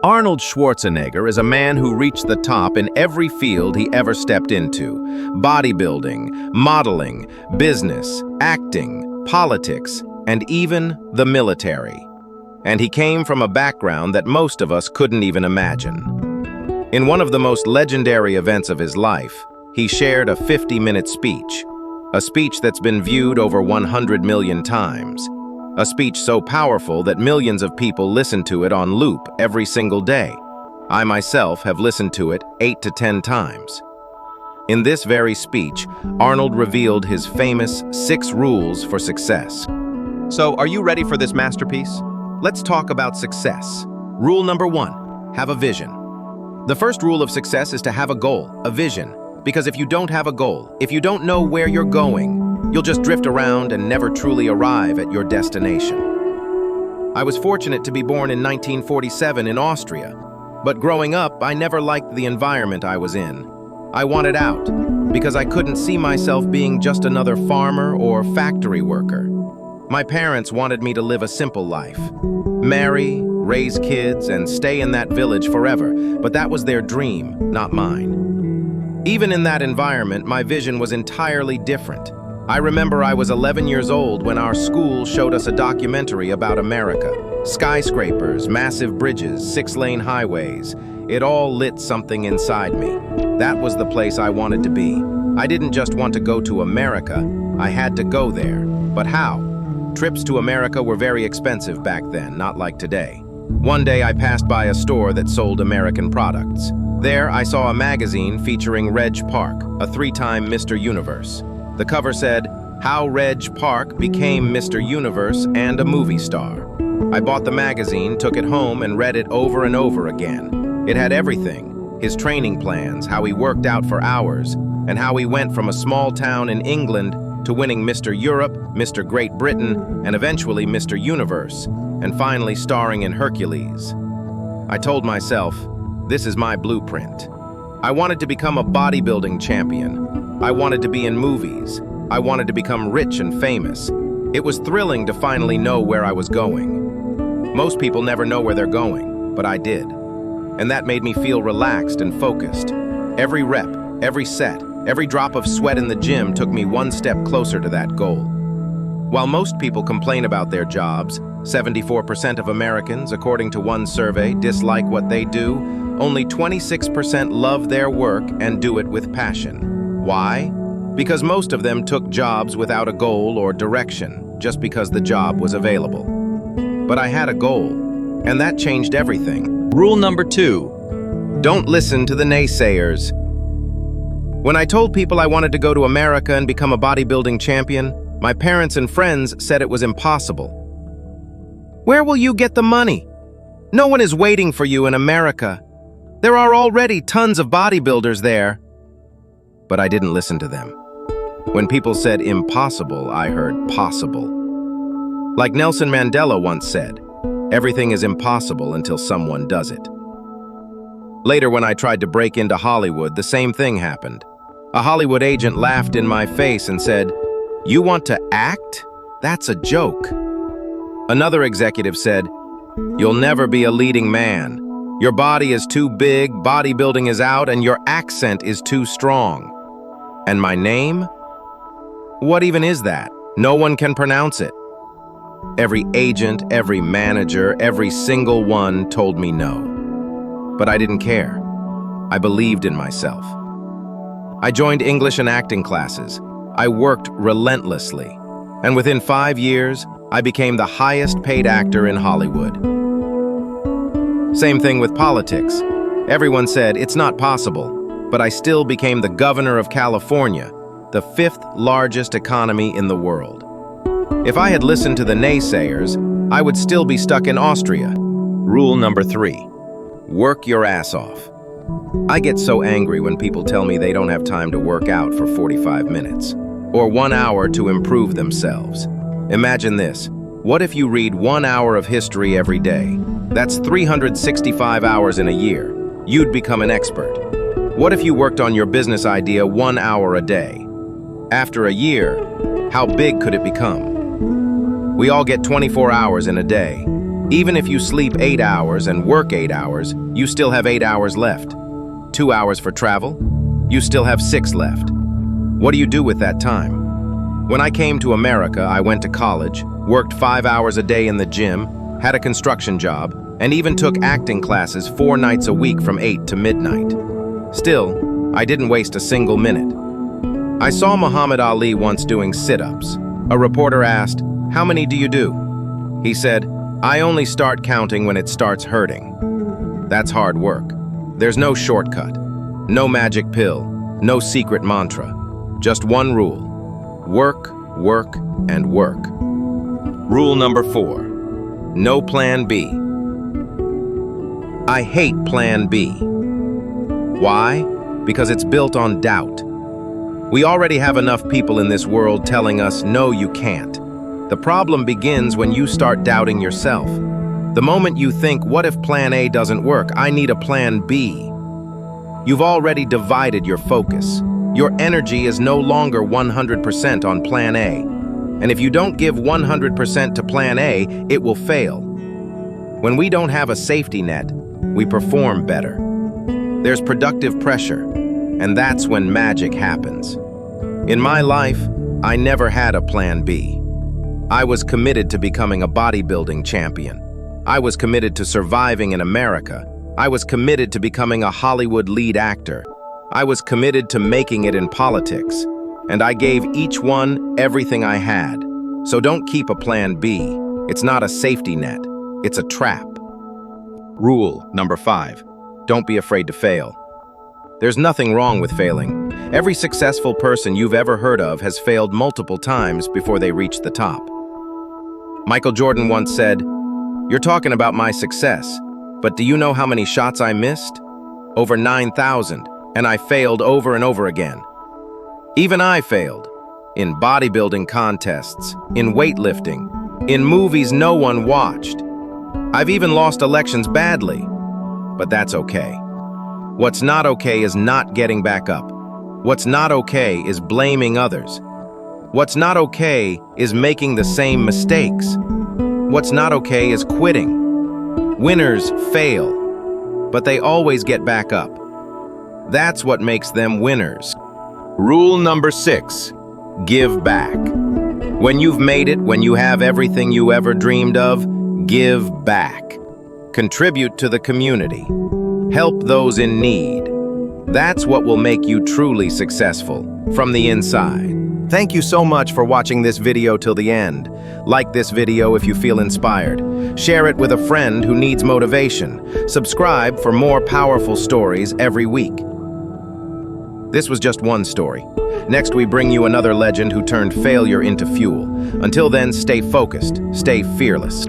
Arnold Schwarzenegger is a man who reached the top in every field he ever stepped into: bodybuilding, modeling, business, acting, politics, and even the military. And he came from a background that most of us couldn't even imagine. In one of the most legendary events of his life, he shared a 50-minute speech, a speech that's been viewed over 100 million times. A speech so powerful that millions of people listen to it on loop every single day. I myself have listened to it 8 to 10 times. In this very speech, Arnold revealed his famous 6 rules for success. So, are you ready for this masterpiece? Let's talk about success. Rule number 1, have a vision. The first rule of success is to have a goal, a vision. Because if you don't have a goal, if you don't know where you're going, you'll just drift around and never truly arrive at your destination. I was fortunate to be born in 1947 in Austria, but growing up, I never liked the environment I was in. I wanted out, because I couldn't see myself being just another farmer or factory worker. My parents wanted me to live a simple life. Marry, raise kids, and stay in that village forever, but that was their dream, not mine. Even in that environment, my vision was entirely different. I remember I was 11 years old when our school showed us a documentary about America. Skyscrapers, massive bridges, 6-lane highways. It all lit something inside me. That was the place I wanted to be. I didn't just want to go to America, I had to go there. But how? Trips to America were very expensive back then, not like today. One day I passed by a store that sold American products. There, I saw a magazine featuring Reg Park, a 3-time Mr. Universe. The cover said, "How Reg Park Became Mr. Universe and a Movie Star." I bought the magazine, took it home, and read it over and over again. It had everything: his training plans, how he worked out for hours, and how he went from a small town in England to winning Mr. Europe, Mr. Great Britain, and eventually Mr. Universe, and finally starring in Hercules. I told myself, this is my blueprint. I wanted to become a bodybuilding champion. I wanted to be in movies. I wanted to become rich and famous. It was thrilling to finally know where I was going. Most people never know where they're going, but I did. And that made me feel relaxed and focused. Every rep, every set, every drop of sweat in the gym took me one step closer to that goal. While most people complain about their jobs, 74% of Americans, according to one survey, dislike what they do, only 26% love their work and do it with passion. Why? Because most of them took jobs without a goal or direction, just because the job was available. But I had a goal, and that changed everything. Rule number 2. Don't listen to the naysayers. When I told people I wanted to go to America and become a bodybuilding champion, my parents and friends said it was impossible. Where will you get the money? No one is waiting for you in America. There are already tons of bodybuilders there. But I didn't listen to them. When people said impossible, I heard possible. Like Nelson Mandela once said, everything is impossible until someone does it. Later, when I tried to break into Hollywood, the same thing happened. A Hollywood agent laughed in my face and said, "You want to act? That's a joke." Another executive said, "You'll never be a leading man. Your body is too big, bodybuilding is out, and your accent is too strong." And my name? What even is that? No one can pronounce it. Every agent, every manager, every single one told me no. But I didn't care. I believed in myself. I joined English and acting classes. I worked relentlessly. And within 5 years, I became the highest paid actor in Hollywood. Same thing with politics. Everyone said it's not possible, but I still became the governor of California, the 5th largest economy in the world. If I had listened to the naysayers, I would still be stuck in Austria. Rule number 3, work your ass off. I get so angry when people tell me they don't have time to work out for 45 minutes, or 1 hour to improve themselves. Imagine this. What if you read 1 hour of history every day? That's 365 hours in a year. You'd become an expert. What if you worked on your business idea 1 hour a day? After a year, how big could it become? We all get 24 hours in a day. Even if you sleep 8 hours and work 8 hours, you still have 8 hours left. 2 hours for travel, you still have 6 left. What do you do with that time? When I came to America, I went to college, worked 5 hours a day in the gym, had a construction job, and even took acting classes 4 nights a week from 8 to midnight. Still, I didn't waste a single minute. I saw Muhammad Ali once doing sit-ups. A reporter asked, "How many do you do?" He said, "I only start counting when it starts hurting." That's hard work. There's no shortcut, no magic pill, no secret mantra. Just one rule: work, work, and work. Rule number 4: no plan B. I hate plan B. Why? Because it's built on doubt. We already have enough people in this world telling us, no, you can't. The problem begins when you start doubting yourself. The moment you think, what if plan A doesn't work? I need a plan B. You've already divided your focus. Your energy is no longer 100% on plan A. And if you don't give 100% to plan A, it will fail. When we don't have a safety net, we perform better. There's productive pressure, and that's when magic happens. In my life, I never had a plan B. I was committed to becoming a bodybuilding champion. I was committed to surviving in America. I was committed to becoming a Hollywood lead actor. I was committed to making it in politics. And I gave each one everything I had. So don't keep a plan B. It's not a safety net. It's a trap. Rule number 5. Don't be afraid to fail. There's nothing wrong with failing. Every successful person you've ever heard of has failed multiple times before they reached the top. Michael Jordan once said, "You're talking about my success, but do you know how many shots I missed? Over 9,000, and I failed over and over again." Even I failed. In bodybuilding contests, in weightlifting, in movies no one watched. I've even lost elections badly, but that's okay. What's not okay is not getting back up. What's not okay is blaming others. What's not okay is making the same mistakes. What's not okay is quitting. Winners fail, but they always get back up. That's what makes them winners. Rule number 6, give back. When you've made it, when you have everything you ever dreamed of, give back. Contribute to the community. Help those in need. That's what will make you truly successful, from the inside. Thank you so much for watching this video till the end. Like this video if you feel inspired. Share it with a friend who needs motivation. Subscribe for more powerful stories every week. This was just one story. Next, we bring you another legend who turned failure into fuel. Until then, stay focused, stay fearless.